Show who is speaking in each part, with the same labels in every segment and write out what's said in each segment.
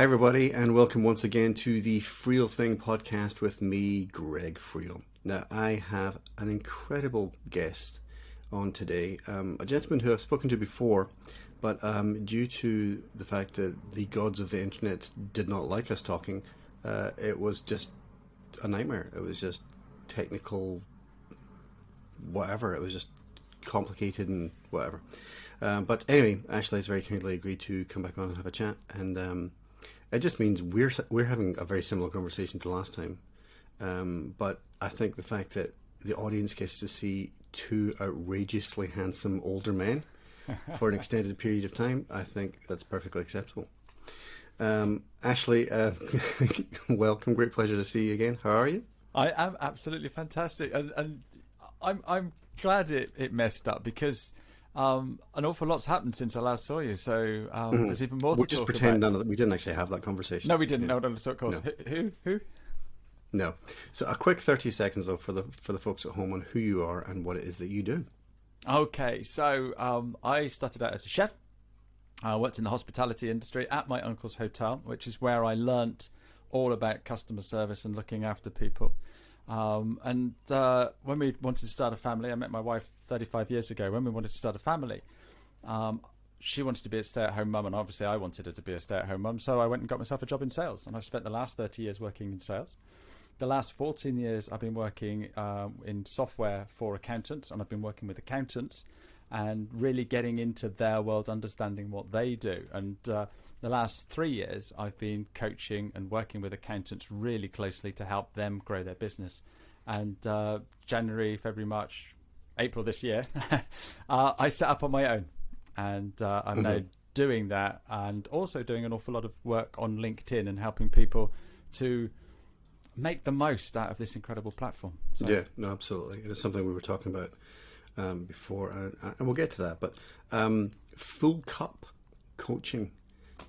Speaker 1: everybody, and welcome once again to the Friel Thing podcast with me, Greg Friel. Now, I have an incredible guest on today, a gentleman who I've spoken to before, but due to the fact that the gods of the internet did not like us talking, it was just a nightmare. It was just technical, whatever. It was just complicated and whatever. But anyway, Ashley has very kindly agreed to come back on and have a chat, and it just means we're having a very similar conversation to last time. But I think the fact that the audience gets to see two outrageously handsome older men for an extended period of time, I think that's perfectly acceptable. Ashley, welcome. Great pleasure to see you again. How are you?
Speaker 2: I am absolutely fantastic, and I'm glad it messed up because an awful lot's happened since I last saw you. So there's even more to talk about.
Speaker 1: We'll just pretend none of that. We didn't actually have that conversation.
Speaker 2: No, we didn't. No, of course. No. Who?
Speaker 1: No. So a quick 30 seconds though for the folks at home on who you are and what it is that you do.
Speaker 2: Okay, so I started out as a chef. I worked in the hospitality industry at my uncle's hotel, which is where I learnt all about customer service and looking after people. And when we wanted to start a family, I met my wife 35 years ago. When we wanted to start a family, she wanted to be a stay-at-home mum, and obviously I wanted her to be a stay-at-home mum. So I went and got myself a job in sales, and I've spent the last 30 years working in sales. The last 14 years I've been working in software for accountants, and I've been working with accountants and really getting into their world, understanding what they do. And the last 3 years I've been coaching and working with accountants really closely to help them grow their business. And January, February, March, April this year, I set up on my own, and I'm now doing that, and also doing an awful lot of work on LinkedIn and helping people to make the most out of this incredible platform. So.
Speaker 1: Yeah, no, absolutely. It's something we were talking about before, and we'll get to that. But Full Cup Coaching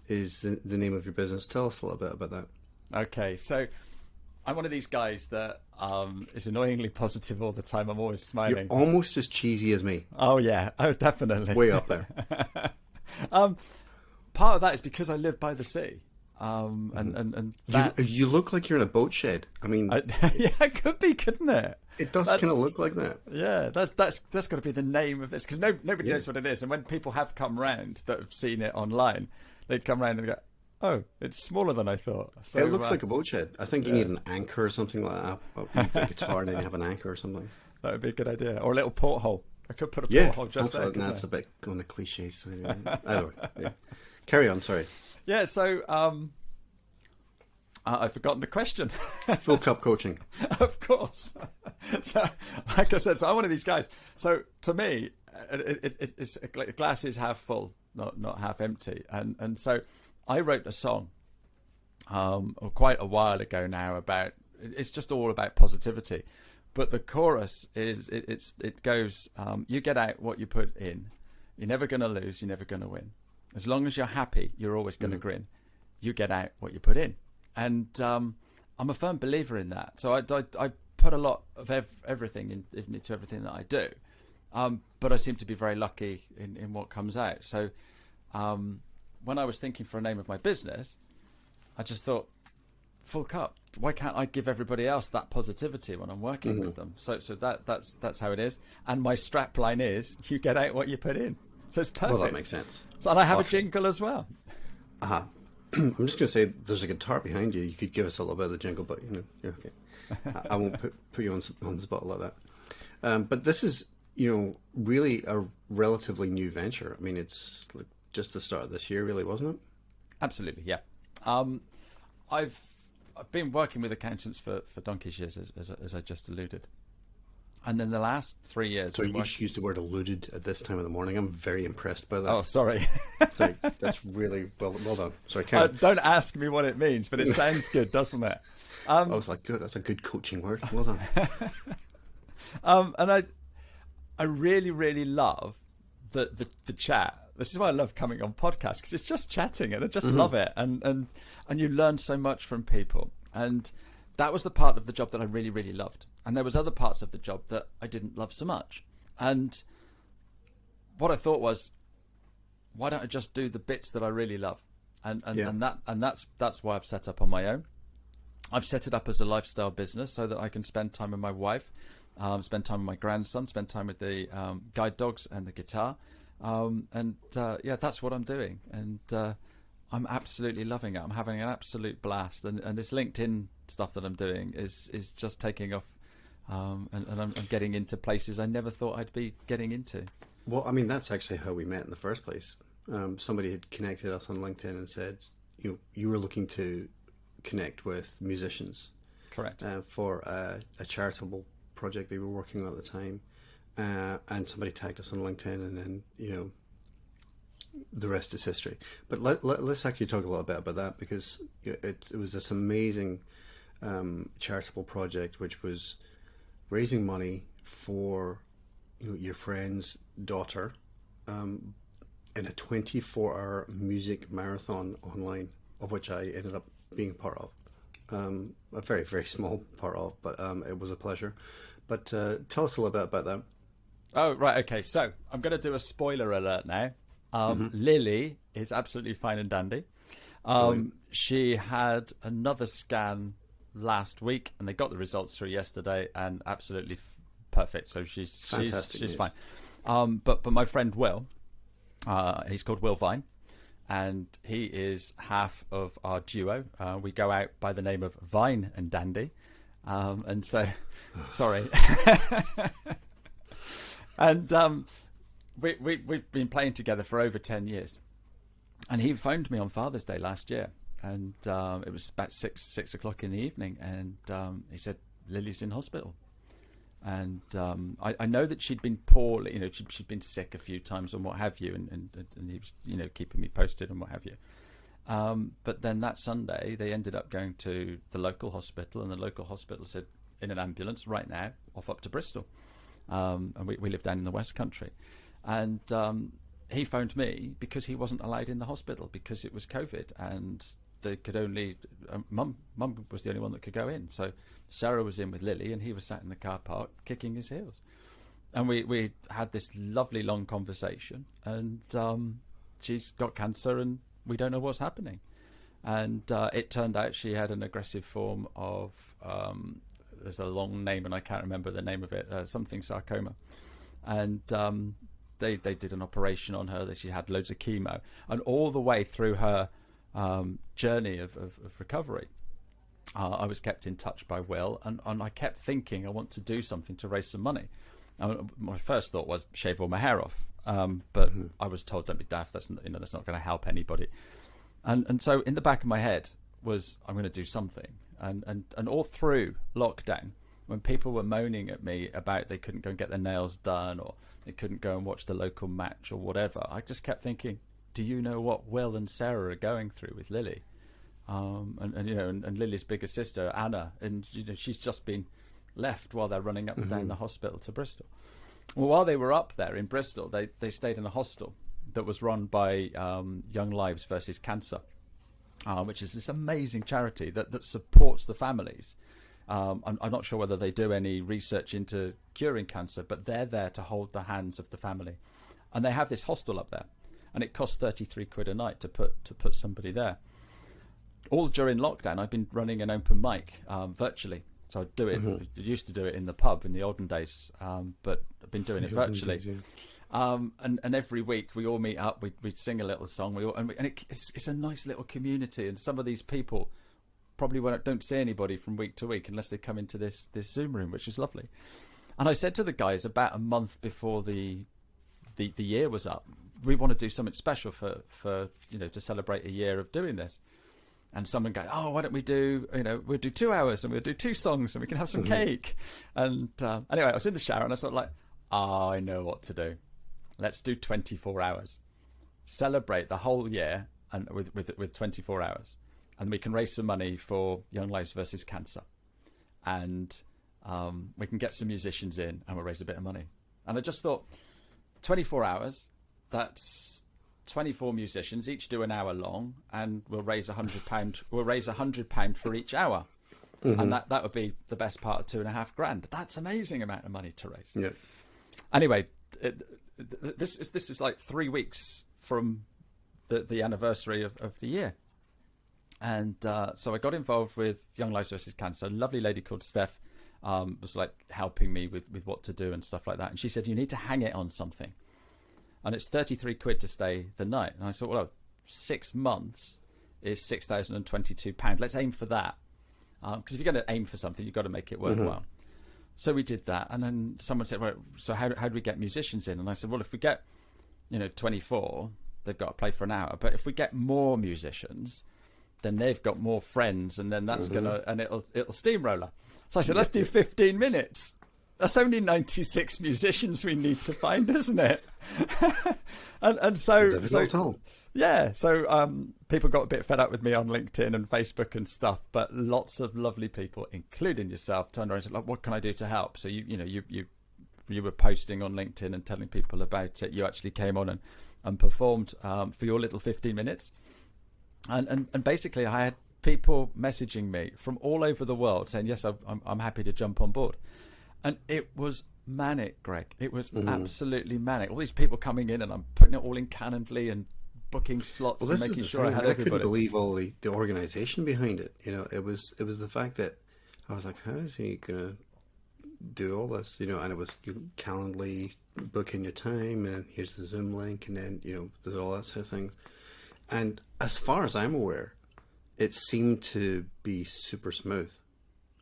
Speaker 1: is the name of your business. Tell us a little bit about that.
Speaker 2: Okay, so I'm one of these guys that is annoyingly positive all the time. I'm always smiling.
Speaker 1: You're almost as cheesy as me.
Speaker 2: Oh yeah, oh definitely.
Speaker 1: Way up there.
Speaker 2: Part of that is because I live by the sea. And
Speaker 1: you look like you're in a boat shed. I mean,
Speaker 2: yeah, it could be, couldn't it?
Speaker 1: It does kind of look like that.
Speaker 2: Yeah, that's got to be the name of this, because nobody knows what it is. And when people have come round that have seen it online, they'd come round and go, "Oh, it's smaller than I thought." So,
Speaker 1: it looks like a boat shed. I think you need an anchor or something like that. You've got a guitar and then you have an anchor or something.
Speaker 2: That would be a good idea, or a little porthole. I could put a porthole just there.
Speaker 1: That's a bit on the cliche side. Either way, yeah. Carry on. Sorry.
Speaker 2: Yeah, so I've forgotten the question.
Speaker 1: Full Cup Coaching.
Speaker 2: Of course. So, like I said, so I'm one of these guys. So to me, it's glass is half full, not half empty. And so I wrote a song quite a while ago now about, it's just all about positivity. But the chorus is, it goes, you get out what you put in. You're never going to lose. You're never going to win. As long as you're happy, you're always going to grin. You get out what you put in. And I'm a firm believer in that. So I put a lot of everything into everything that I do. But I seem to be very lucky in what comes out. So when I was thinking for a name of my business, I just thought, Full Cup. Why can't I give everybody else that positivity when I'm working with them? So that's how it is. And my strap line is, you get out what you put in. So it's perfect.
Speaker 1: Well, that makes sense.
Speaker 2: So, and I have a jingle as well.
Speaker 1: Uh-huh. I'm just going to say there's a guitar behind you. You could give us a little bit of the jingle, but you're okay. I won't put you on the spot like that. But this is, really a relatively new venture. I mean, it's like just the start of this year, really, wasn't it?
Speaker 2: Absolutely, yeah. I've been working with accountants for donkey's years, as I just alluded. And then the last 3 years...
Speaker 1: So you just used the word alluded at this time of the morning. I'm very impressed by that.
Speaker 2: Oh, sorry.
Speaker 1: Sorry, that's really well done. Sorry,
Speaker 2: don't ask me what it means, but it sounds good, doesn't it?
Speaker 1: I was like, good. That's a good coaching word. Well done.
Speaker 2: And I really, really love the chat. This is why I love coming on podcasts, because it's just chatting, and I just love it. And you learn so much from people. And that was the part of the job that I really, really loved. And there was other parts of the job that I didn't love so much. And what I thought was, why don't I just do the bits that I really love? and that's why I've set up on my own. I've set it up as a lifestyle business so that I can spend time with my wife, spend time with my grandson, spend time with the guide dogs and the guitar, that's what I'm doing, and I'm absolutely loving it. I'm having an absolute blast, and this LinkedIn stuff that I'm doing is just taking off, and I'm getting into places I never thought I'd be getting into.
Speaker 1: Well, I mean, that's actually how we met in the first place. Somebody had connected us on LinkedIn and said, you were looking to connect with musicians.
Speaker 2: Correct.
Speaker 1: For a charitable project they were working on at the time. And somebody tagged us on LinkedIn, and then, the rest is history. But let's actually talk a little bit about that, because it was this amazing charitable project which was raising money for your friend's daughter in a 24-hour music marathon online, of which I ended up being part of. A very, very small part of, but it was a pleasure. But tell us a little bit about that.
Speaker 2: Oh, right, okay. So I'm going to do a spoiler alert now. Lily is absolutely fine and dandy. She had another scan last week, and they got the results through yesterday, and absolutely perfect. So she's fine. But my friend Will, he's called Will Vine, and he is half of our duo. We go out by the name of Vine and Dandy, and so sorry. And we've been playing together for over 10 years. And he phoned me on Father's Day last year, and it was about 6 o'clock in the evening, and he said, Lily's in hospital. And I know that she'd been poorly, she'd been sick a few times and what have you, and he was, keeping me posted and what have you. But then that Sunday, they ended up going to the local hospital, and the local hospital said, in an ambulance right now, off up to Bristol. And we live down in the West Country. And he phoned me because he wasn't allowed in the hospital because it was COVID, and they could only mum was the only one that could go in. So Sarah was in with Lily, and he was sat in the car park kicking his heels. And we had this lovely long conversation, and she's got cancer, and we don't know what's happening. And it turned out she had an aggressive form of there's a long name and I can't remember the name of it, something sarcoma. And they did an operation on her, that she had loads of chemo, and all the way through her journey of recovery, I was kept in touch by Will, and I kept thinking I want to do something to raise some money. My first thought was shave all my hair off, but I was told, don't be daft, that's not going to help anybody. And so in the back of my head was, I'm going to do something. And all through lockdown, when people were moaning at me about they couldn't go and get their nails done, or they couldn't go and watch the local match or whatever, I just kept thinking, do you know what Will and Sarah are going through with Lily? And Lily's bigger sister, Anna, and she's just been left while they're running up and down the hospital to Bristol. Well, while they were up there in Bristol, they stayed in a hostel that was run by Young Lives versus Cancer, which is this amazing charity that supports the families. I'm not sure whether they do any research into curing cancer, but they're there to hold the hands of the family. And they have this hostel up there, and it costs 33 quid a night to put somebody there. All during lockdown, I've been running an open mic virtually. So I'd do it. I used to do it in the pub in the olden days, but I've been doing it virtually. And every week we all meet up. We'd sing a little song. It's a nice little community. And some of these people probably don't see anybody from week to week unless they come into this Zoom room, which is lovely. And I said to the guys about a month before the year was up, we want to do something special for to celebrate a year of doing this. And someone go, oh, why don't we do, we'll do 2 hours and we'll do 2 songs and we can have some cake. And anyway, I was in the shower and I sort of like, oh, I know what to do. Let's do 24 hours. Celebrate the whole year and with 24 hours. And we can raise some money for Young Lives versus Cancer. And we can get some musicians in and we'll raise a bit of money. And I just thought, 24 hours, that's 24 musicians, each do an hour long, and we'll raise £100. We'll raise £100 for each hour, and that would be the best part of £2,500. That's an amazing amount of money to raise.
Speaker 1: Yeah.
Speaker 2: Anyway, this is like 3 weeks from the anniversary of the year. And so I got involved with Young Lives versus Cancer. A lovely lady called Steph was like helping me with what to do and stuff like that. And she said, you need to hang it on something. And it's 33 quid to stay the night. And I thought, well, 6 months is £6,022. Let's aim for that. Because if you're going to aim for something, you've got to make it worthwhile. So we did that. And then someone said, well, so how do we get musicians in? And I said, well, if we get, 24, they've got to play for an hour. But if we get more musicians, then they've got more friends, and then that's and it'll steamroller. So I said, let's do 15 minutes. That's only 96 musicians we need to find, isn't it? and so people got a bit fed up with me on LinkedIn and Facebook and stuff, but lots of lovely people, including yourself, turned around and said, like, what can I do to help? So you were posting on LinkedIn and telling people about it. You actually came on and performed for your little 15 minutes. And basically I had people messaging me from all over the world saying, yes, I'm happy to jump on board. And it was manic, Greg. It was absolutely manic. All these people coming in, and I'm putting it all in Calendly and booking slots and making sure I had everybody. I couldn't
Speaker 1: believe all the organization behind it. It was the fact that I was like, how is he going to do all this? And it was Calendly, book in your time, and here's the Zoom link, and then, there's all that sort of things. And as far as I'm aware, it seemed to be super smooth.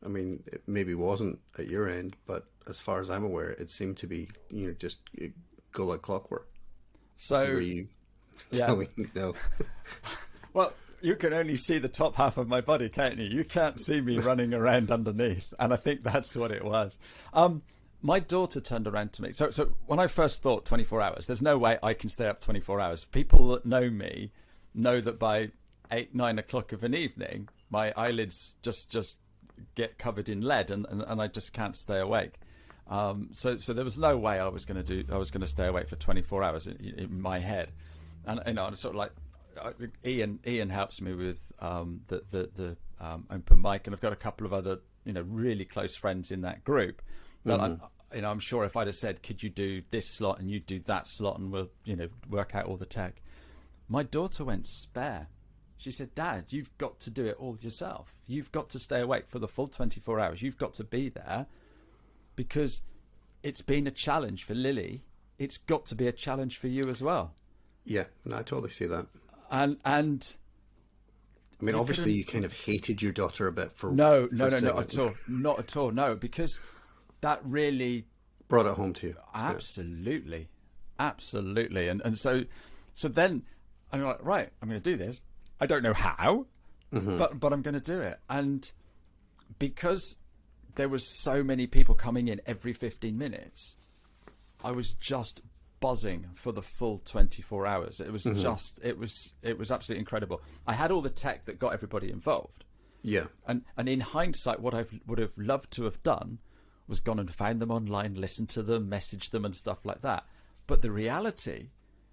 Speaker 1: I mean, it maybe wasn't at your end, but as far as I'm aware, it seemed to be, just go like clockwork.
Speaker 2: So,
Speaker 1: tell me, no.
Speaker 2: Well, you can only see the top half of my body, can't you? You can't see me running around underneath. And I think that's what it was. My daughter turned around to me. So when I first thought 24 hours, there's no way I can stay up 24 hours. People that know me know that by 8, 9 o'clock of an evening, my eyelids just get covered in lead, and I just can't stay awake. So there was no way I was going to stay awake for 24 hours in my head. And it's sort of like Ian helps me with the open mic, and I've got a couple of other really close friends in that group that I'm sure if I'd have said, could you do this slot and you do that slot, and we'll work out all the tech. My daughter went spare. She said, Dad, you've got to do it all yourself. You've got to stay awake for the full 24 hours. You've got to be there, because it's been a challenge for Lily. It's got to be a challenge for you as well. Yeah,
Speaker 1: no, I totally see that.
Speaker 2: And I
Speaker 1: mean, obviously you kind of hated your daughter a bit for...
Speaker 2: No, not at all. Not at all, no, because that really...
Speaker 1: brought it home to you.
Speaker 2: Absolutely. Yeah. Absolutely. And so then I'm like, right, I'm going to do this. I don't know how, but I'm going to do it. And because there was so many people coming in every 15 minutes, I was just buzzing for the full 24 hours. It was just, it was absolutely incredible. I had all the tech that got everybody involved.
Speaker 1: Yeah.
Speaker 2: And in hindsight, what I would have loved to have done was gone and found them online, listened to them, messaged them and stuff like that. But the reality...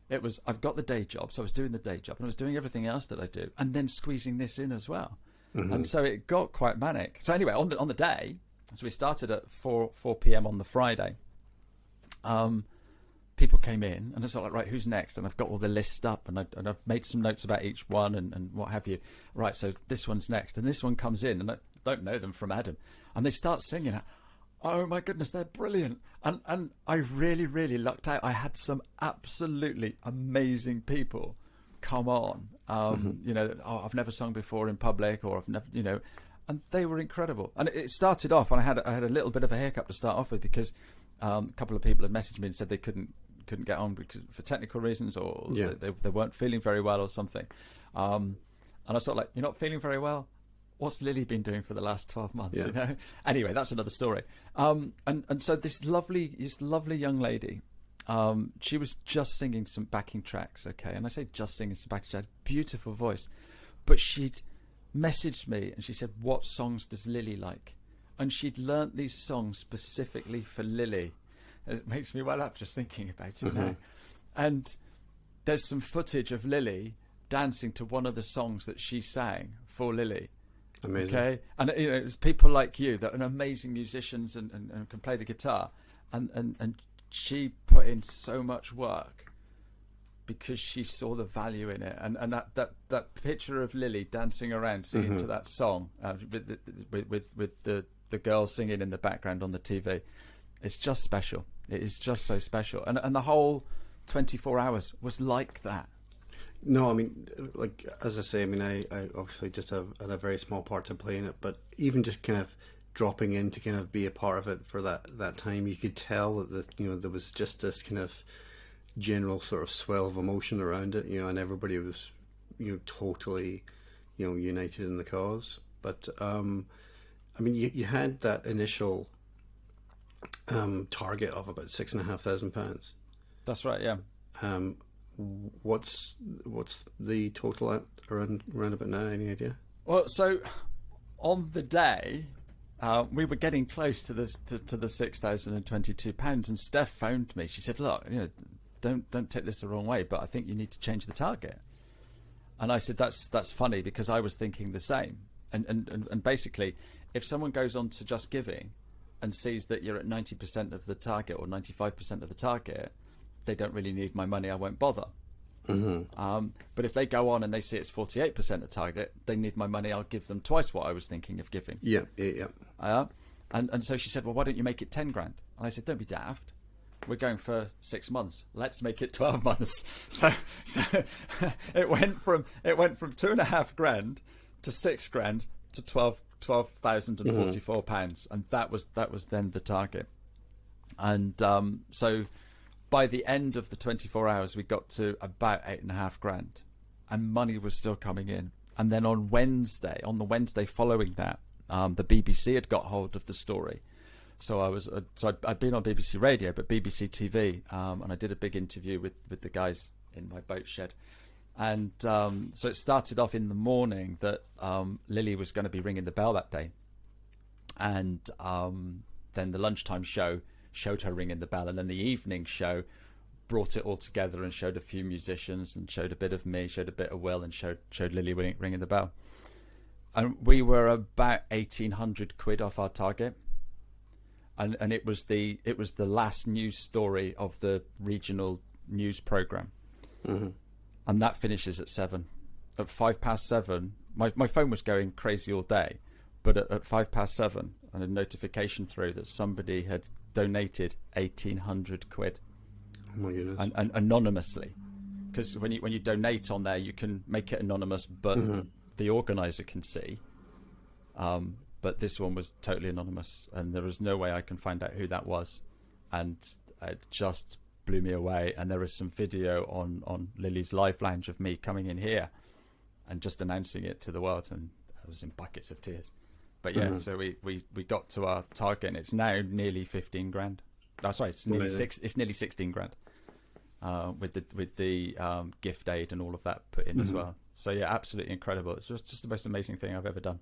Speaker 2: it was, I've got the day job, so I was doing the day job, and I was doing everything else that I do, and then squeezing this in as well. And so it got quite manic. So anyway, on the day, so we started at 4 p.m. on the Friday. People came in, and I was like, right, who's next? And I've got all the lists up, and I've made some notes about each one and what have you. Right, so this one's next, and this one comes in, and I don't know them from Adam, and they start singing. Oh my goodness, they're brilliant. And I really, really lucked out. I had some absolutely amazing people come on. I've never sung before in public, or I've never, and they were incredible. And it started off, and I had a little bit of a hiccup to start off with, because a couple of people had messaged me and said they couldn't get on because for technical reasons, or they weren't feeling very well or something. And I was sort of like, you're not feeling very well? What's Lily been doing for the last 12 months?
Speaker 1: Yeah.
Speaker 2: Anyway, that's another story. And so this lovely young lady, she was just singing some backing tracks, okay? And I say just singing some backing tracks, beautiful voice. But she'd messaged me and she said, what songs does Lily like? And she'd learnt these songs specifically for Lily. It makes me well up just thinking about it now. And there's some footage of Lily dancing to one of the songs that she sang for Lily.
Speaker 1: Amazing.
Speaker 2: Okay, and it's people like you that are amazing musicians and can play the guitar, and she put in so much work because she saw the value in it, and that picture of Lily dancing around singing to that song with the girls singing in the background on the TV. It's just special. It is just so special, and the whole 24 hours was like that.
Speaker 1: No, I mean, like, as I say, I mean, I obviously just had a very small part to play in it, but even just kind of dropping in to kind of be a part of it for that time, you could tell that there was just this kind of general sort of swell of emotion around it, and everybody was, totally, united in the cause. But I mean, you had that initial target of about £6,500.
Speaker 2: That's right, yeah.
Speaker 1: What's the total at around about now? Any idea?
Speaker 2: Well, so on the day, we were getting close to the £6,022, and Steph phoned me. She said, "Look, don't take this the wrong way, but I think you need to change the target." And I said, "That's funny, because I was thinking the same." And basically, if someone goes on to Just Giving and sees that you're at 90% of the target or 95% of the target, they don't really need my money, I won't bother. But if they go on and they see it's 48% of target, they need my money, I'll give them twice what I was thinking of giving.
Speaker 1: Yeah.
Speaker 2: And so she said, "Well, why don't you make it 10 grand?" And I said, "Don't be daft. We're going for 6 months. Let's make it 12 months." So it went from £2.5 grand to 6 grand to £12,044, and that was then the target. And so by the end of the 24 hours, we got to about 8.5 grand, and money was still coming in. And then on the Wednesday following that, the BBC had got hold of the story. So I'd been on BBC Radio, but BBC TV, and I did a big interview with the guys in my boat shed. And so it started off in the morning that Lily was going to be ringing the bell that day, and then the lunchtime show showed her ringing the bell, and then the evening show brought it all together and showed a few musicians and showed a bit of me, showed a bit of Will, and showed Lily ringing the bell. And we were about 1,800 quid off our target, and it was the last news story of the regional news program, and that finishes at 7. At 7:05, my phone was going crazy all day, but at 7:05, I had a notification through that somebody had donated 1,800 quid.
Speaker 1: Oh my goodness.
Speaker 2: And anonymously, because when you donate on there, you can make it anonymous, but the organizer can see. But this one was totally anonymous, and there was no way I can find out who that was, and it just blew me away. And there is some video on Lily's live lounge of me coming in here and just announcing it to the world, and I was in buckets of tears. But yeah, so we got to our target, and it's now nearly 15 grand. Oh, sorry, it's nearly it's nearly 16 grand, with the gift aid and all of that put in as well. So yeah, absolutely incredible. It's just the most amazing thing I've ever done.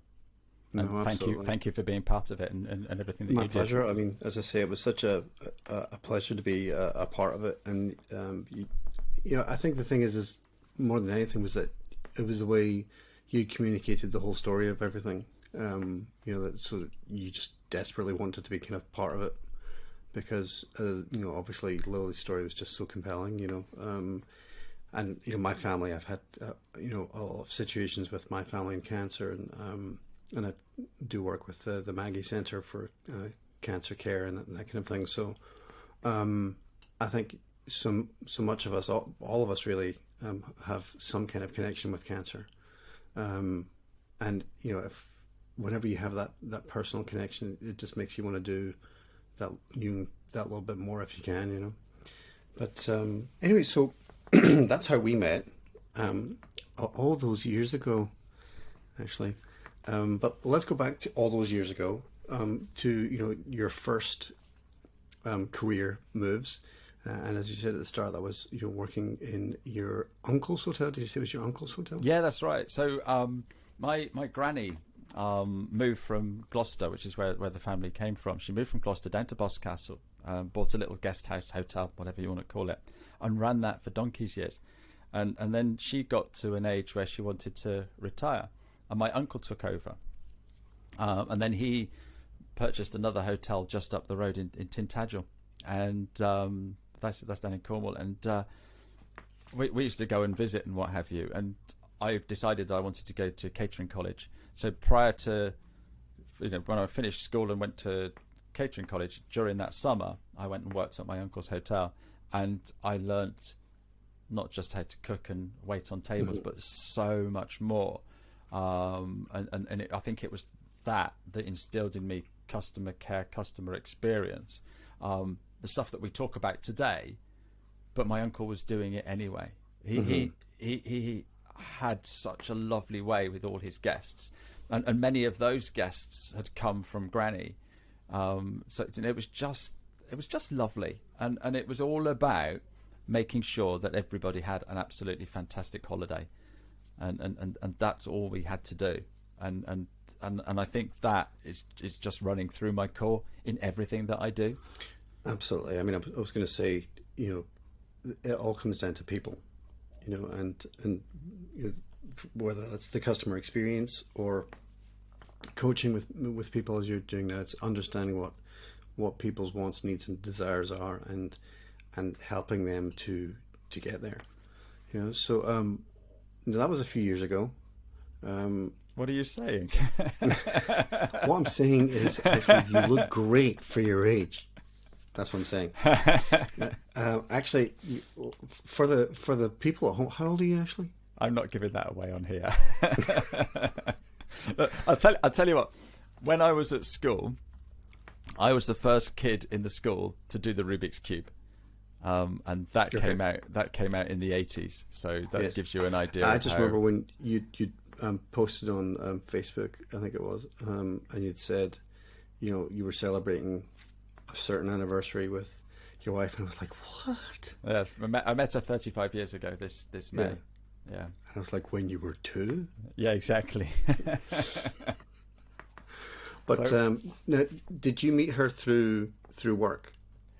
Speaker 2: And
Speaker 1: no,
Speaker 2: thank you for being part of it and everything that you did.
Speaker 1: My pleasure. I mean, as I say, it was such a pleasure to be a part of it, and I think the thing is more than anything was that it was the way you communicated the whole story of everything. That so that you just desperately wanted to be kind of part of it, because obviously Lily's story was just so compelling, and my family, I've had a lot of situations with my family in cancer, and I do work with the Maggie Centre for cancer care and that kind of thing. So I think so much of us, all of us really have some kind of connection with cancer, and if whenever you have that personal connection, it just makes you want to do that little bit more if you can, But anyway, so that's how we met, all those years ago, actually. But let's go back to all those years ago, to your first career moves, and as you said at the start, that was working in your uncle's hotel. Did you say it was your uncle's hotel?
Speaker 2: Yeah, that's right. So my granny moved from Gloucester, which is where the family came from. She moved from Gloucester down to Boscastle, bought a little guest house, hotel, whatever you want to call it, and ran that for donkey's years. And then she got to an age where she wanted to retire, and my uncle took over. And then he purchased another hotel just up the road in Tintagel, and that's down in Cornwall. And we used to go and visit and what have you, and I decided that I wanted to go to catering college. So prior to, when I finished school and went to catering college, during that summer, I went and worked at my uncle's hotel, and I learnt not just how to cook and wait on tables, but so much more. I think it was that instilled in me customer care, customer experience, the stuff that we talk about today. But my uncle was doing it anyway. He had such a lovely way with all his guests, and many of those guests had come from Granny. So it was just lovely, and it was all about making sure that everybody had an absolutely fantastic holiday, and that's all we had to do. And I think that is just running through my core in everything that I do.
Speaker 1: Absolutely. I mean, I was going to say, it all comes down to people, and whether that's the customer experience or coaching with people as you're doing now, it's understanding what people's wants, needs, and desires are, and helping them to get there. So that was a few years ago.
Speaker 2: What are you saying?
Speaker 1: What I'm saying is, actually, you look great for your age. That's what I'm saying. Actually, for the people at home, how old are you, Ashley?
Speaker 2: I'm not giving that away on here. I'll tell you what. When I was at school, I was the first kid in the school to do the Rubik's Cube, and that came out in the 80s. So that gives you an idea.
Speaker 1: I just remember when you posted on Facebook, I think it was, and you'd said, you were celebrating a certain anniversary with your wife, and I was like, what?
Speaker 2: Yeah, I met her 35 years ago this May. Yeah.
Speaker 1: And I was like, when you were 2?
Speaker 2: Yeah, exactly.
Speaker 1: But now, did you meet her through work?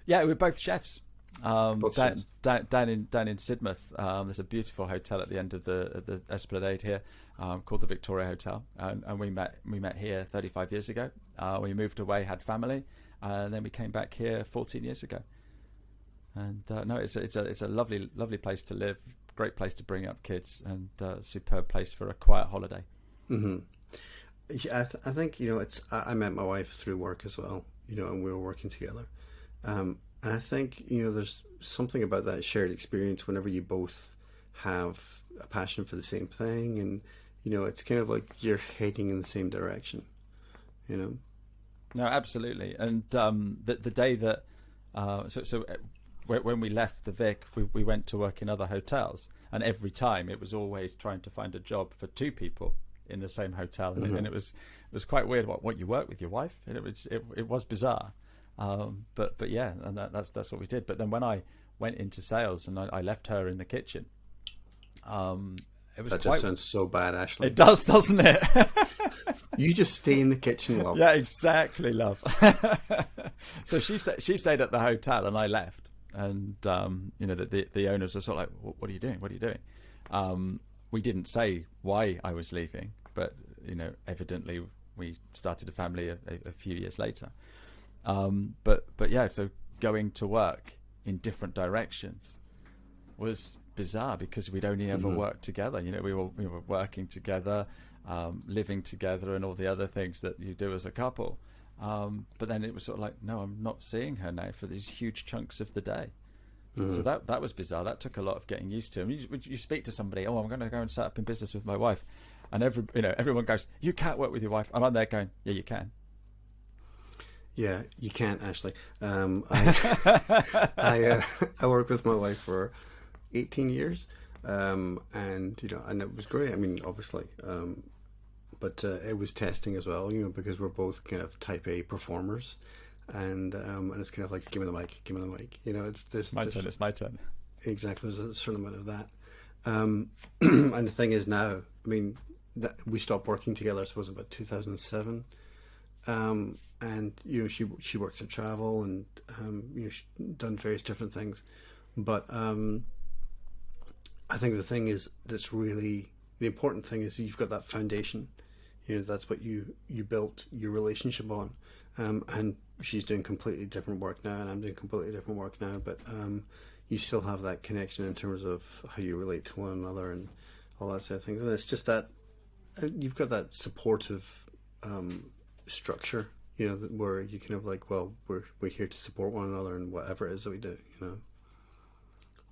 Speaker 2: Yeah, we're both chefs. Down in Sidmouth, there's a beautiful hotel at the end of the Esplanade here, called the Victoria Hotel, and we met here 35 years ago. We moved away, had family, and then we came back here 14 years ago. And no, it's a lovely place to live, great place to bring up kids, and a superb place for a quiet holiday.
Speaker 1: Mm-hmm. Yeah, I think I met my wife through work as well, and we were working together. And I think, there's something about that shared experience whenever you both have a passion for the same thing, and, it's kind of like you're heading in the same direction, No,
Speaker 2: absolutely. And the day that, when we left the Vic, we went to work in other hotels, and every time it was always trying to find a job for 2 people in the same hotel, and it was quite weird. What you work with your wife, and it was bizarre. But yeah, and that's what we did. But then when I went into sales and I left her in the kitchen, it was
Speaker 1: that just sounds so bad, Ashley.
Speaker 2: It does, doesn't it?
Speaker 1: You just stay in the kitchen, love.
Speaker 2: Yeah, exactly, love. So she stayed at the hotel and I left, and the owners were sort of like, "What are you doing? What are you doing?" We didn't say why I was leaving, but evidently we started a family a few years later. But yeah, so going to work in different directions was bizarre because we'd only ever worked together. We were working together, living together, and all the other things that you do as a couple. But then it was sort of like, no, I'm not seeing her now for these huge chunks of the day. So that was bizarre. That took a lot of getting used to. I mean, you speak to somebody, I'm going to go and set up in business with my wife, and everyone goes, you can't work with your wife, and I'm there going, yeah, you can.
Speaker 1: Yeah, you can't, Ashley. I worked with my wife for 18 years, and it was great. I mean, obviously, but it was testing as well, because we're both kind of type A performers, and it's kind of like, give me the mic. It's
Speaker 2: my turn.
Speaker 1: Exactly, there's a certain amount of that. And the thing is now, I mean, that we stopped working together, I suppose, about 2007. And she works in travel, and she's done various different things, but I think the thing is that's really the important thing is you've got that foundation. That's what you built your relationship on, and she's doing completely different work now, and I'm doing completely different work now. But you still have that connection in terms of how you relate to one another and all that sort of things. And it's just that you've got that supportive structure, where you kind of like, well, we're here to support one another and whatever it is that we do.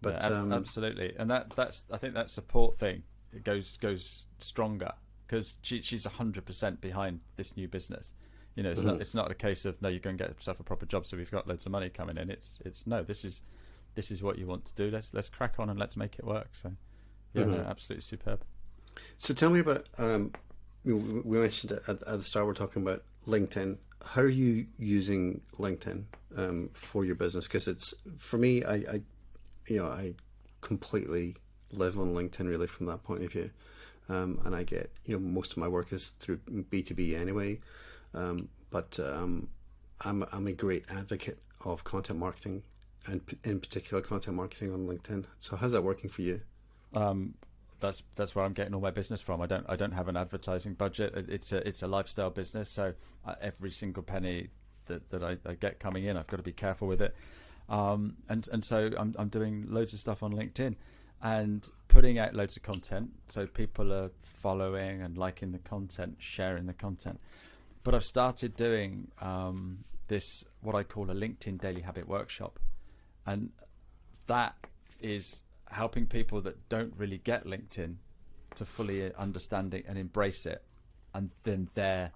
Speaker 1: But
Speaker 2: yeah, absolutely, and that's I think that support thing, it goes stronger because she's 100% behind this new business. It's not a case of, no, you go and get yourself a proper job so we've got loads of money coming in. It's no, this is what you want to do. Let's crack on and let's make it work. So yeah, no, absolutely superb.
Speaker 1: So tell me about we mentioned at the start, we're talking about LinkedIn. How are you using LinkedIn for your business? Because it's, for me, I completely live on LinkedIn really from that point of view. And I get, most of my work is through B2B anyway. But I'm a great advocate of content marketing, and in particular content marketing on LinkedIn. So how's that working for you?
Speaker 2: That's where I'm getting all my business from. I don't have an advertising budget. It's a lifestyle business, so every single penny that I get coming in, I've got to be careful with it. And so I'm doing loads of stuff on LinkedIn and putting out loads of content. So people are following and liking the content, sharing the content. But I've started doing this, what I call a LinkedIn Daily Habit Workshop. And that is helping people that don't really get LinkedIn to fully understand it and embrace it. And then they're,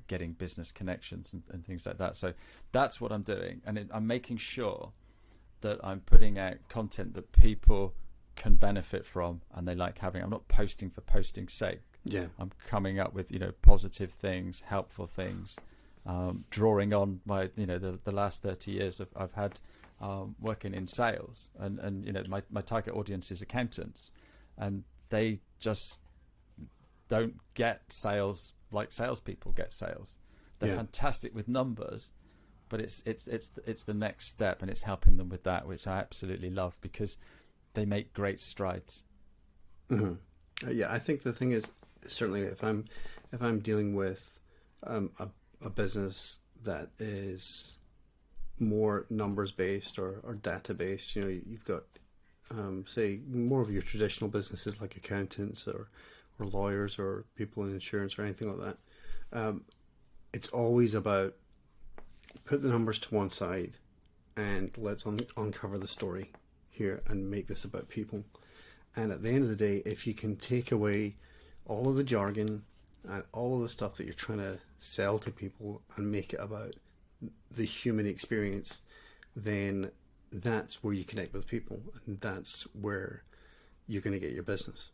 Speaker 2: getting business connections and things like that. So that's what I'm doing. And I'm making sure that I'm putting out content that people can benefit from and they like having. I'm not posting for posting's sake.
Speaker 1: Yeah,
Speaker 2: I'm coming up with positive things, helpful things, drawing on my the last 30 years I've had working in sales, and my target audience is accountants, and they just don't get sales like salespeople get sales. They're fantastic with numbers, but it's the next step, and it's helping them with that, which I absolutely love because they make great strides.
Speaker 1: Mm-hmm. Yeah, I think the thing is, certainly if I'm dealing with a business that is more numbers based or data based, you've got say more of your traditional businesses like accountants or lawyers or people in insurance or anything like that. It's always about put the numbers to one side and let's uncover the story here and make this about people. And at the end of the day, if you can take away all of the jargon and all of the stuff that you're trying to sell to people and make it about the human experience, then that's where you connect with people, and that's where you're going to get your business.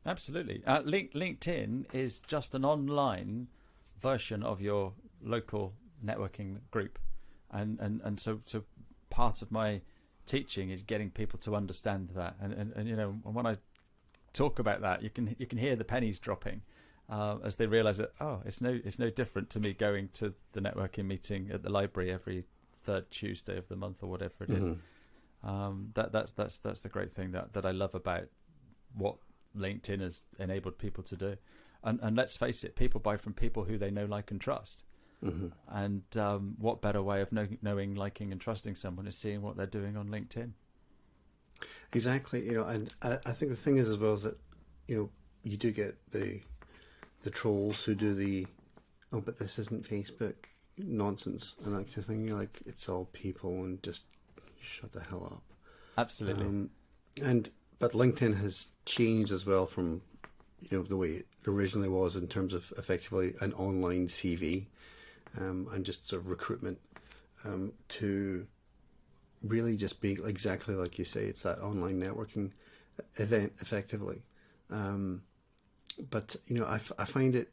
Speaker 2: Absolutely. LinkedIn is just an online version of your local networking group, and so part of my teaching is getting people to understand that, and when I talk about that, you can hear the pennies dropping as they realize that it's no different to me going to the networking meeting at the library every third Tuesday of the month or whatever it is. That's the great thing that I love about what LinkedIn has enabled people to do. And let's face it, people buy from people who they know, like, and trust. And what better way of knowing, liking, and trusting someone is seeing what they're doing on LinkedIn.
Speaker 1: Exactly. And I think the thing is as well is that you do get the trolls who do but this isn't Facebook nonsense and that kind of thing. You're like, it's all people, and just shut the hell up.
Speaker 2: Absolutely.
Speaker 1: But LinkedIn has changed as well from the way it originally was in terms of effectively an online CV and just sort of recruitment to really just being exactly like you say, it's that online networking event effectively. But I find it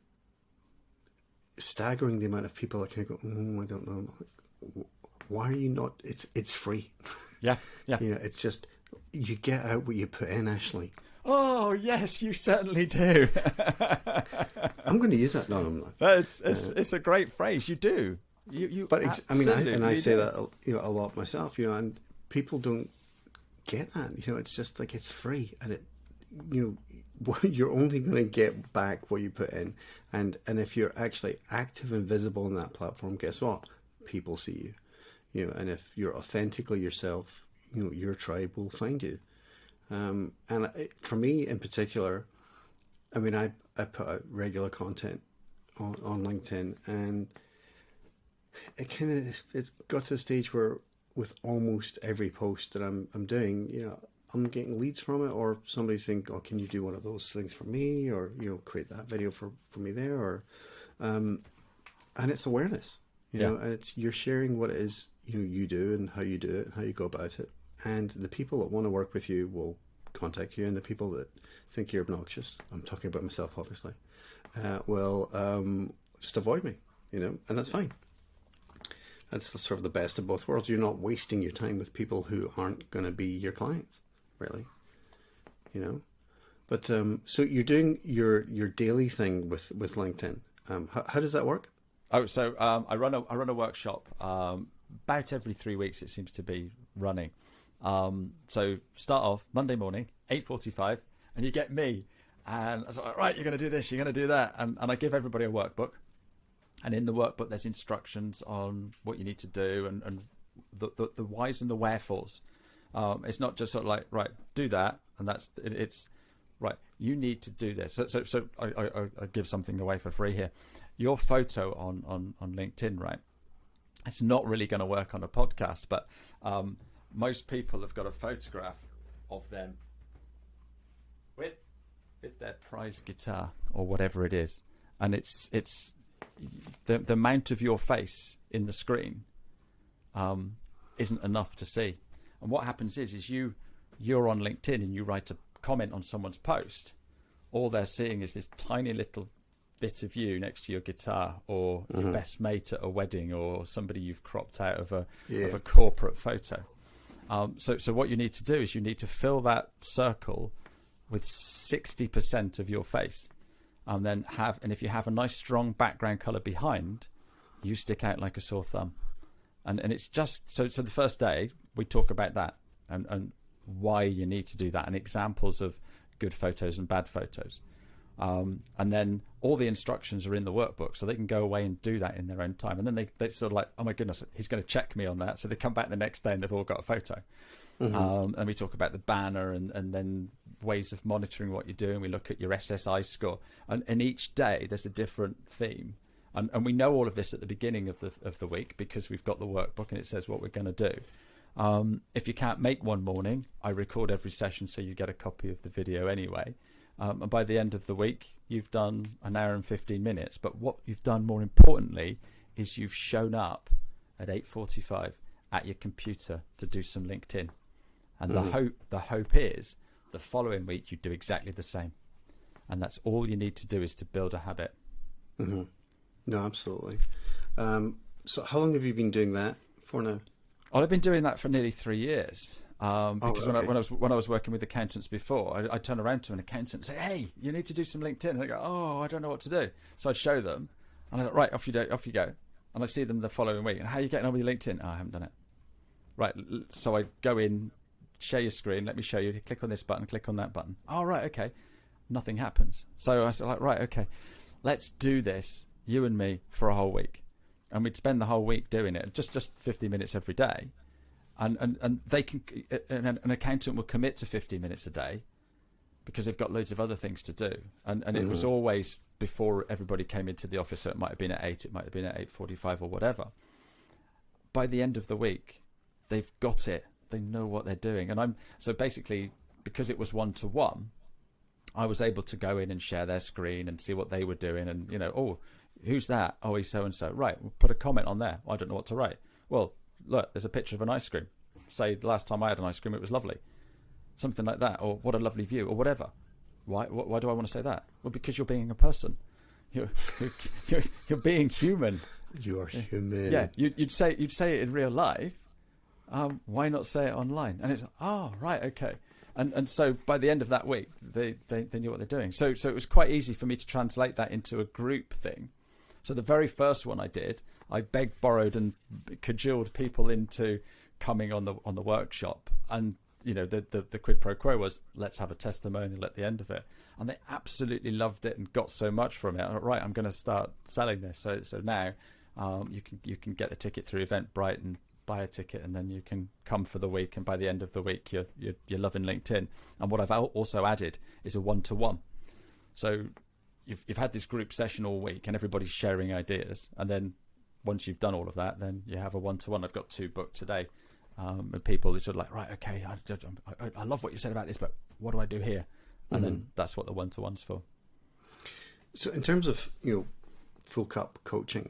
Speaker 1: staggering the amount of people that kind of go, I don't know, why are you not? It's free.
Speaker 2: Yeah.
Speaker 1: It's just you get out what you put in, Ashley.
Speaker 2: Oh yes, you certainly do.
Speaker 1: I'm going to use that now. I'm not.
Speaker 2: It's a great phrase. You do.
Speaker 1: But I say that a lot myself. And people don't get that. It's just like it's free, and you're only going to get back what you put in. And if you're actually active and visible on that platform, guess what? People see you. And if you're authentically yourself, your tribe will find you. For me in particular, I mean, I put out regular content on LinkedIn, and it's got to the stage where with almost every post that I'm doing, I'm getting leads from it, or somebody saying, "Oh, can you do one of those things for me?" Or create that video for me there, or and it's awareness, and you're sharing what it is you do and how you do it and how you go about it, and the people that want to work with you will contact you, and the people that think you're obnoxious, I'm talking about myself obviously, will just avoid me, and that's fine. That's sort of the best of both worlds. You're not wasting your time with people who aren't going to be your clients, really, But so you're doing your daily thing with LinkedIn. How does that work?
Speaker 2: Oh, so I run a workshop about every 3 weeks. It seems to be running. So start off Monday morning, 8:45, and you get me. And I was like, right, you're going to do this, you're going to do that, and I give everybody a workbook. And in the workbook, there's instructions on what you need to do and the whys and the wherefores. It's not just sort of like, right, do that, and it's right. You need to do this. So I give something away for free here. Your photo on LinkedIn, right? It's not really going to work on a podcast, but most people have got a photograph of them with their prize guitar or whatever it is, and it's the amount of your face in the screen isn't enough to see. And what happens is you're on LinkedIn and you write a comment on someone's post. All they're seeing is this tiny little bit of you next to your guitar, or your best mate at a wedding, or somebody you've cropped out of a corporate photo. So what you need to do is you need to fill that circle with 60% of your face. And if you have a nice strong background color behind, you stick out like a sore thumb. And it's just so the first day we talk about that and why you need to do that, and examples of good photos and bad photos. And then all the instructions are in the workbook, so they can go away and do that in their own time. And then they sort of like, oh my goodness, he's going to check me on that. So they come back the next day and they've all got a photo. And we talk about the banner and then ways of monitoring what you're doing. We look at your SSI score, and each day there's a different theme. And we know all of this at the beginning of the week because we've got the workbook and it says what we're going to do. If you can't make one morning, I record every session so you get a copy of the video anyway. And by the end of the week, you've done an hour and 15 minutes. But what you've done more importantly is you've shown up at 8:45 at your computer to do some LinkedIn. And the hope is the following week you do exactly the same. And that's all you need to do is to build a habit.
Speaker 1: No, absolutely. So how long have you been doing that for now?
Speaker 2: Well, I've been doing that for nearly 3 years. Because
Speaker 1: okay.
Speaker 2: when I was working with accountants before, I'd turn around to an accountant and say, "Hey, you need to do some LinkedIn." And I go, "Oh, I don't know what to do." So I'd show them, and I go, "Right, off you go." And I see them the following week. And how are you getting on with your LinkedIn? Oh, I haven't done it. Right. So I go in, share your screen. Let me show you. Click on this button. Click on that button. Oh, right. Okay. Nothing happens. So I said, like, right. Okay. Let's do this, you and me, for a whole week. And we'd spend the whole week doing it, just 50 minutes every day. And they can, an accountant will commit to 50 minutes a day because they've got loads of other things to do. And it was always before everybody came into the office. So it might have been at 8, it might have been at 8:45 or whatever. By the end of the week, they've got it. They know what they're doing. And so basically, because it was 1-to-1, I was able to go in and share their screen and see what they were doing. And, oh, who's that? Oh, he's so-and-so. Right, we'll put a comment on there. I don't know what to write. Well, look, there's a picture of an ice cream. Say, the last time I had an ice cream, it was lovely. Something like that. Or what a lovely view, or whatever. Why do I want to say that? Well, because you're being a person. You're being human.
Speaker 1: You are human.
Speaker 2: Yeah, you'd say it in real life. Why not say it online? And it's, oh, right, okay. And so by the end of that week, they knew what they're doing. So it was quite easy for me to translate that into a group thing. So the very first one I did, I begged, borrowed, and cajoled people into coming on the workshop. And the quid pro quo was, let's have a testimonial at the end of it. And they absolutely loved it and got so much from it. Right, I'm going to start selling this. So now you can get the ticket through Eventbrite and buy a ticket, and then you can come for the week. And by the end of the week, you're loving LinkedIn. And what I've also added is a one-to-one. So you've had this group session all week, and everybody's sharing ideas. And then once you've done all of that, then you have a one-to-one. I've got 2 booked today, and people are sort of like, right, okay, I love what you said about this, but what do I do here? And then that's what the one-to-one's for.
Speaker 1: So in terms of, full cup coaching,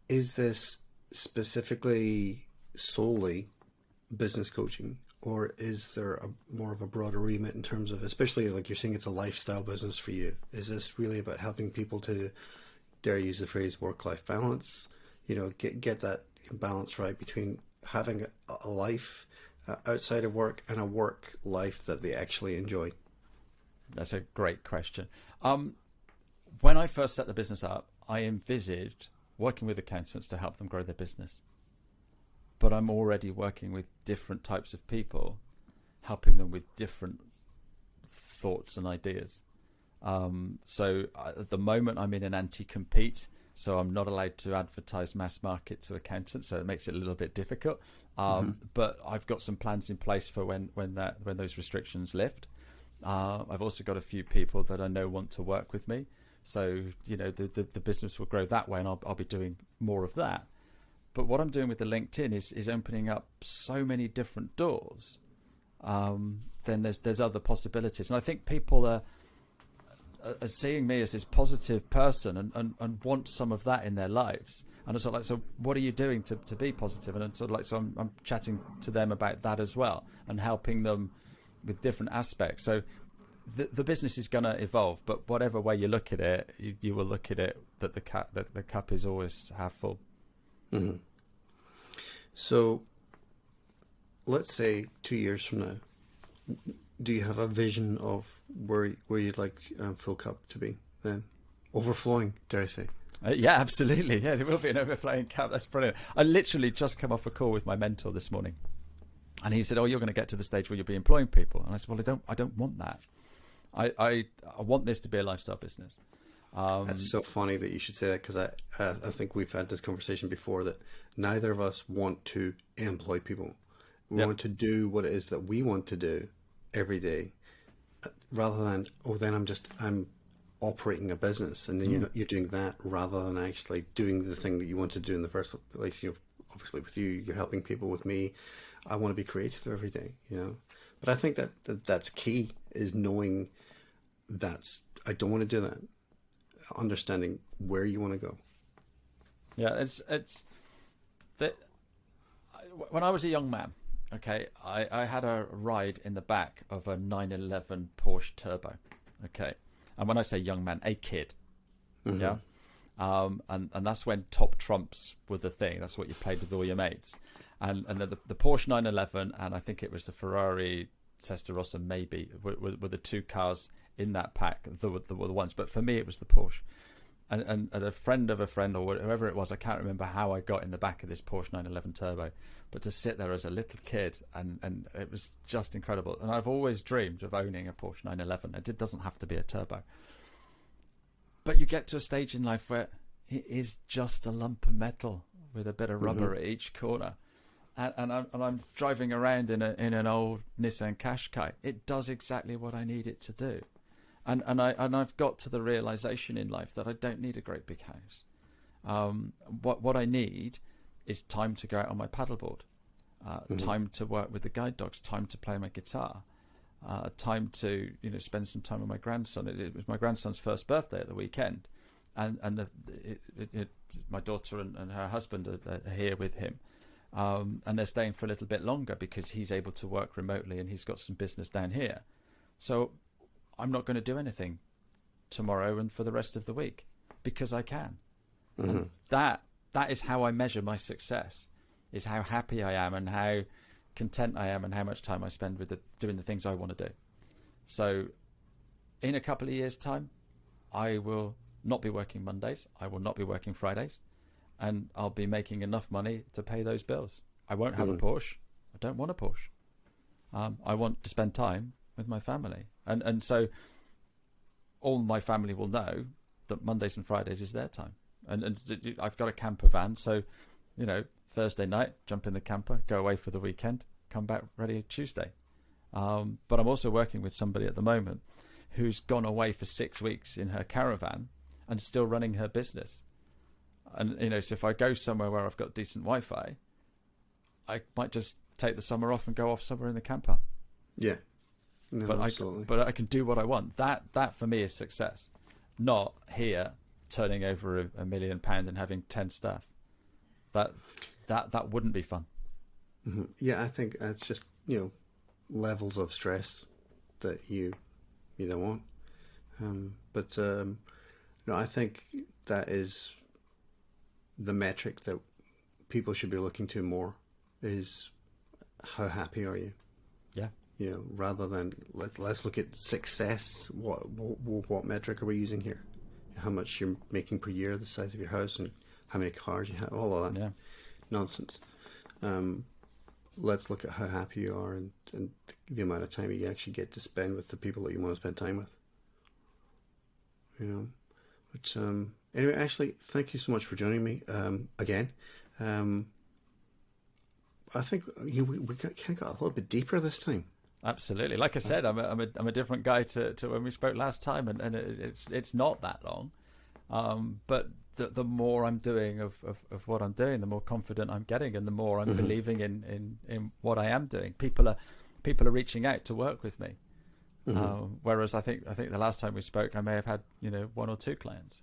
Speaker 1: is this specifically solely business coaching, or is there more of a broader remit in terms of, especially like you're saying, it's a lifestyle business for you? Is this really about helping people to, dare I use the phrase, work-life balance? Get that balance right between having a life outside of work and a work life that they actually enjoy?
Speaker 2: That's a great question. When I first set the business up, I envisaged working with accountants to help them grow their business. But I'm already working with different types of people, helping them with different thoughts and ideas. So at the moment, I'm in an anti-compete, so I'm not allowed to advertise mass market to accountants, so it makes it a little bit difficult. But I've got some plans in place for when those restrictions lift. I've also got a few people that I know want to work with me. So, the business will grow that way, and I'll be doing more of that. But what I'm doing with the LinkedIn is opening up so many different doors. Then there's other possibilities. And I think people are seeing me as this positive person and want some of that in their lives. And it's sort of like, so what are you doing to be positive? And it's sort of like, so I'm chatting to them about that as well and helping them with different aspects. So the business is going to evolve, but whatever way you look at it, you will look at it that the cup is always half full.
Speaker 1: Mm-hmm. So let's say 2 years from now, do you have a vision of where you'd like Full Cup to be then? Overflowing, dare I say?
Speaker 2: Yeah, absolutely. Yeah, there will be an overflowing cup. That's brilliant. I literally just come off a call with my mentor this morning, and he said, "Oh, you're going to get to the stage where you'll be employing people." And I said, "Well, I don't want that. I want this to be a lifestyle business."
Speaker 1: That's so funny that you should say that, because I think we've had this conversation before, that neither of us want to employ people. We want to do what it is that we want to do every day, rather than, then I'm operating a business, and then you're doing that rather than actually doing the thing that you want to do in the first place. Obviously with you, you're helping people. With me, I want to be creative every day, But I think that's key, is knowing I don't want to do that. Understanding where you want to go.
Speaker 2: Yeah, it's that when I was a young man, okay, I had a ride in the back of a 911 Porsche Turbo, okay, and when I say young man, a kid, yeah, and that's when top trumps were the thing. That's what you played with all your mates, and the Porsche 911, and I think it was the Ferrari Testarossa, maybe, were the 2 cars in that pack, were the ones. But for me, it was the Porsche. And a friend of a friend, or whoever it was, I can't remember how I got in the back of this Porsche 911 Turbo, but to sit there as a little kid, and it was just incredible. And I've always dreamed of owning a Porsche 911. It doesn't have to be a turbo. But you get to a stage in life where it is just a lump of metal with a bit of rubber at each corner. And I'm driving around in an old Nissan Qashqai. It does exactly what I need it to do. And I've got to the realization in life that I don't need a great big house. What I need is time to go out on my paddleboard, time to work with the guide dogs, time to play my guitar, time to spend some time with my grandson. It was my grandson's first birthday at the weekend, and my daughter and her husband are here with him. And they're staying for a little bit longer because he's able to work remotely and he's got some business down here. So I'm not going to do anything tomorrow and for the rest of the week because I can. And that is how I measure my success, is how happy I am and how content I am and how much time I spend with doing the things I want to do. So in a couple of years' time, I will not be working Mondays. I will not be working Fridays. And I'll be making enough money to pay those bills. I won't have a Porsche. I don't want a Porsche. I want to spend time with my family. And so all my family will know that Mondays and Fridays is their time. And I've got a camper van, so Thursday night, jump in the camper, go away for the weekend, come back ready Tuesday. But I'm also working with somebody at the moment who's gone away for 6 weeks in her caravan and still running her business. And, so if I go somewhere where I've got decent Wi-Fi, I might just take the summer off and go off somewhere in the camper.
Speaker 1: Yeah. No,
Speaker 2: but
Speaker 1: absolutely.
Speaker 2: I can do what I want. That for me is success. Not here turning over £1 million and having 10 staff. That wouldn't be fun.
Speaker 1: Mm-hmm. Yeah, I think that's just, levels of stress that you don't want. I think that is the metric that people should be looking to more, is how happy are you?
Speaker 2: Yeah.
Speaker 1: Rather than let's look at success. What metric are we using here? How much you're making per year, the size of your house, and how many cars you have, all of that nonsense. Let's look at how happy you are and the amount of time you actually get to spend with the people that you want to spend time with. But anyway, Ashley, thank you so much for joining me again. I think we kind of got a little bit deeper this time.
Speaker 2: Absolutely. Like I said, I'm a different guy to when we spoke last time, and it's not that long. But the more I'm doing of what I'm doing, the more confident I'm getting, and the more I'm believing in what I am doing. People are reaching out to work with me. Whereas I think the last time we spoke, I may have had 1 or 2 clients.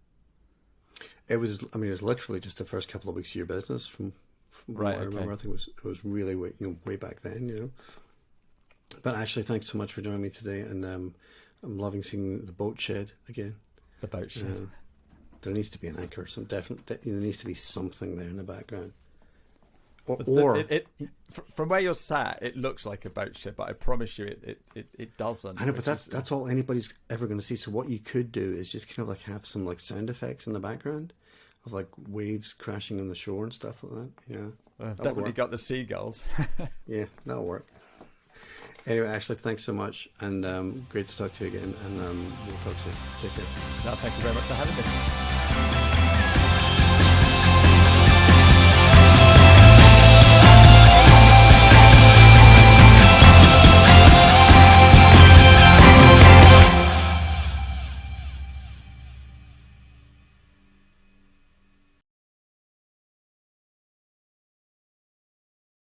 Speaker 1: It was literally just the first couple of weeks of your business from
Speaker 2: right.
Speaker 1: what I remember. I think it was really way back then. But actually, thanks so much for joining me today, and I'm loving seeing the boat shed again.
Speaker 2: The boat shed.
Speaker 1: There needs to be an anchor. There needs to be something there in the background.
Speaker 2: From where you're sat, it looks like a boat shed, but I promise you, it doesn't.
Speaker 1: I know, but that's all anybody's ever going to see. So what you could do is just kind of have some sound effects in the background of waves crashing on the shore and stuff like that.
Speaker 2: I've definitely got the seagulls.
Speaker 1: Yeah, that'll work. Anyway, Ashley, thanks so much, and great to talk to you again, and we'll talk soon. Take care.
Speaker 2: No, thank you very much for having me.